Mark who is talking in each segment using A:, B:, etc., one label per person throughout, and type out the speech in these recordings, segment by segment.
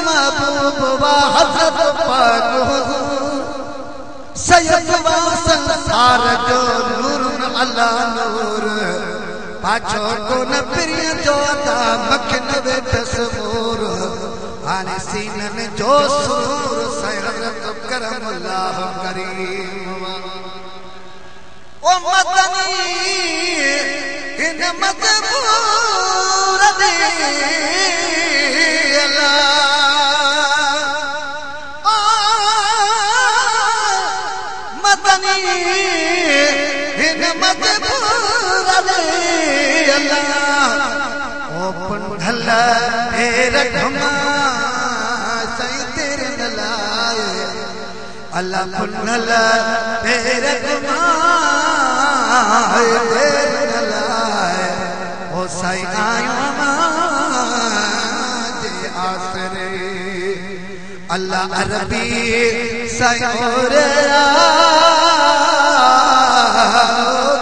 A: महबूब वा हज़रत पाक हुज़ूर सैयद वा संसार जो नूर अला नूर पाछो को न प्रिय जो ता मखन वे तस्वूर आने सीनन जो सूर सैयद करम अल्लाह करीम ओ मदनी इन मजबूर दे अल्लाह पुनल तेरे गुमाए तेरे नलाए ओ साई आयो जे आसरे अल्लाह अरबी साई और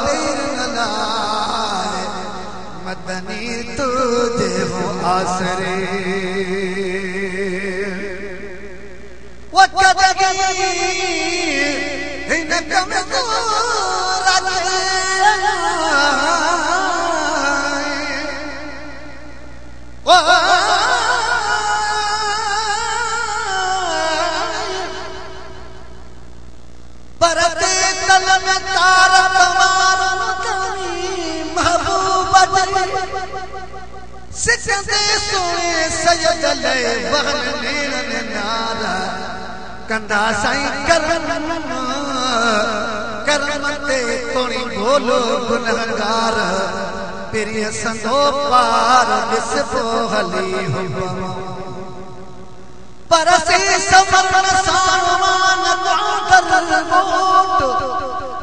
A: तेरे नलाए मदनी तुझे हो आसरे कंदा साईं करम करम ते तोणी बोलो गुनहगार प्रिय संदो पार दिसबो हली हुबम परसे समरण सामान कर मोट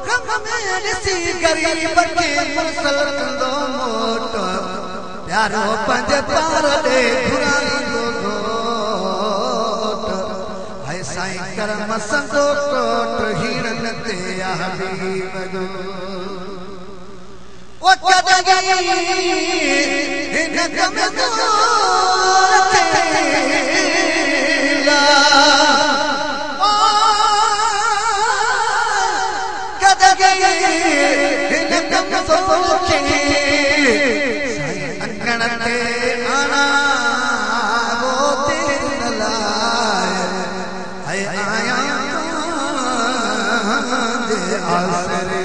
A: गम में ॾिसी गरीब के मुसल कंदो मोट प्यारो पंज पार दे घुराई साईं करम संदो कोट हीरन ते हबीब गो ओ कदगी इन गम ते ला ओ कदगी इन गम के साईं अंगण ते आना वो तेरे लाए आया दे आसरे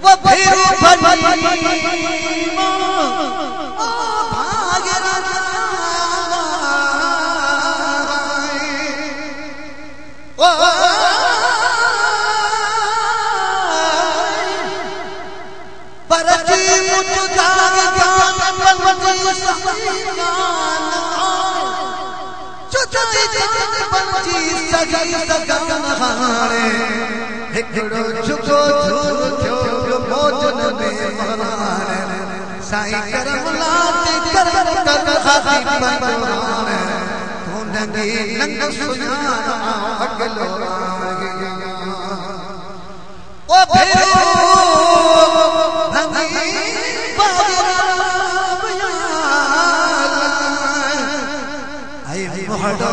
A: वो भैरू भनी ओ भागरा ओ परजी मुझ जाग जान बनवती सहीमान पंची सगी सगान हाणे हिकड़ो झुको झूर थियो मोजन में मराणे साईं करम लाते करम कर हाथी पंजवान तू नंगी नंग सुनान अगलो ओ भेरो नंगी बागरा आई मोहडो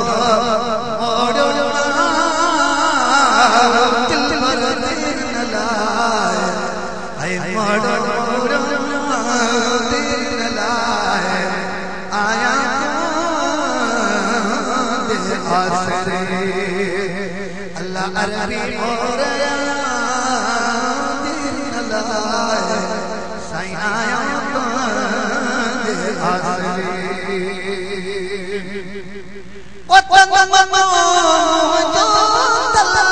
A: अल्लाह अरबी और साईं आया आसरे ओ तन मनो जो तला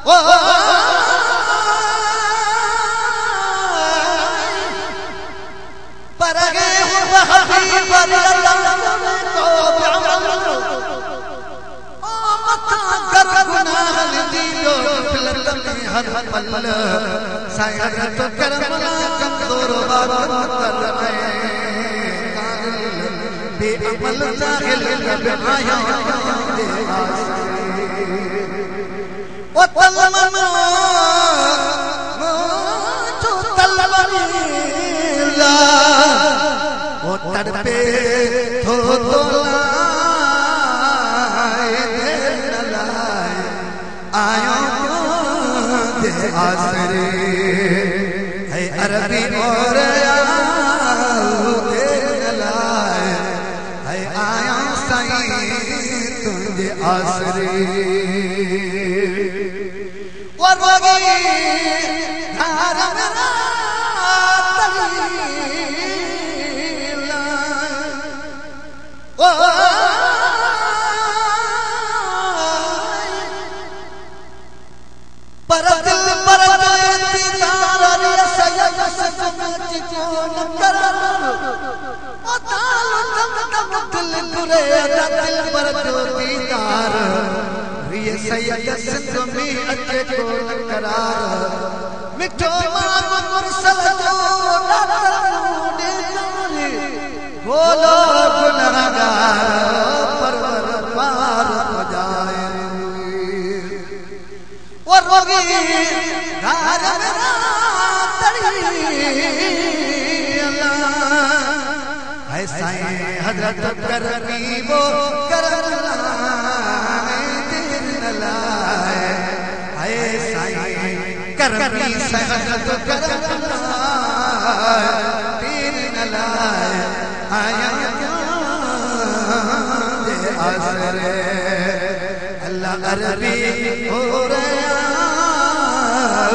A: ओ परगे हुआ हबीब अल्लाह हर पल साईं तो करम कमजोर बात बेअमल जाहिल लब आया दे ओ तलमनो जो तलवनी दिला वो तड़पे थो तो आयो दे आसरे है अरबी और है आयो साईं तुझे आसरे मिठो मुरसल जो बोलो गुनहगार परवर पार हो जाए और रोगी घर मेरा तड़ी अल्लाह है साईं हजरत करनी वो करना करनी सहजत करना पीर न लाए आया दे आसरे अल्लाह अरबी हो रहा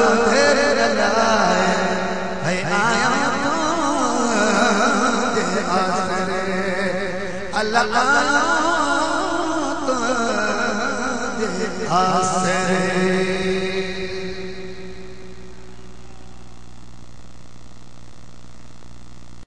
A: उधर न लाए है आया दे आसरे अल्लाह दे आसरे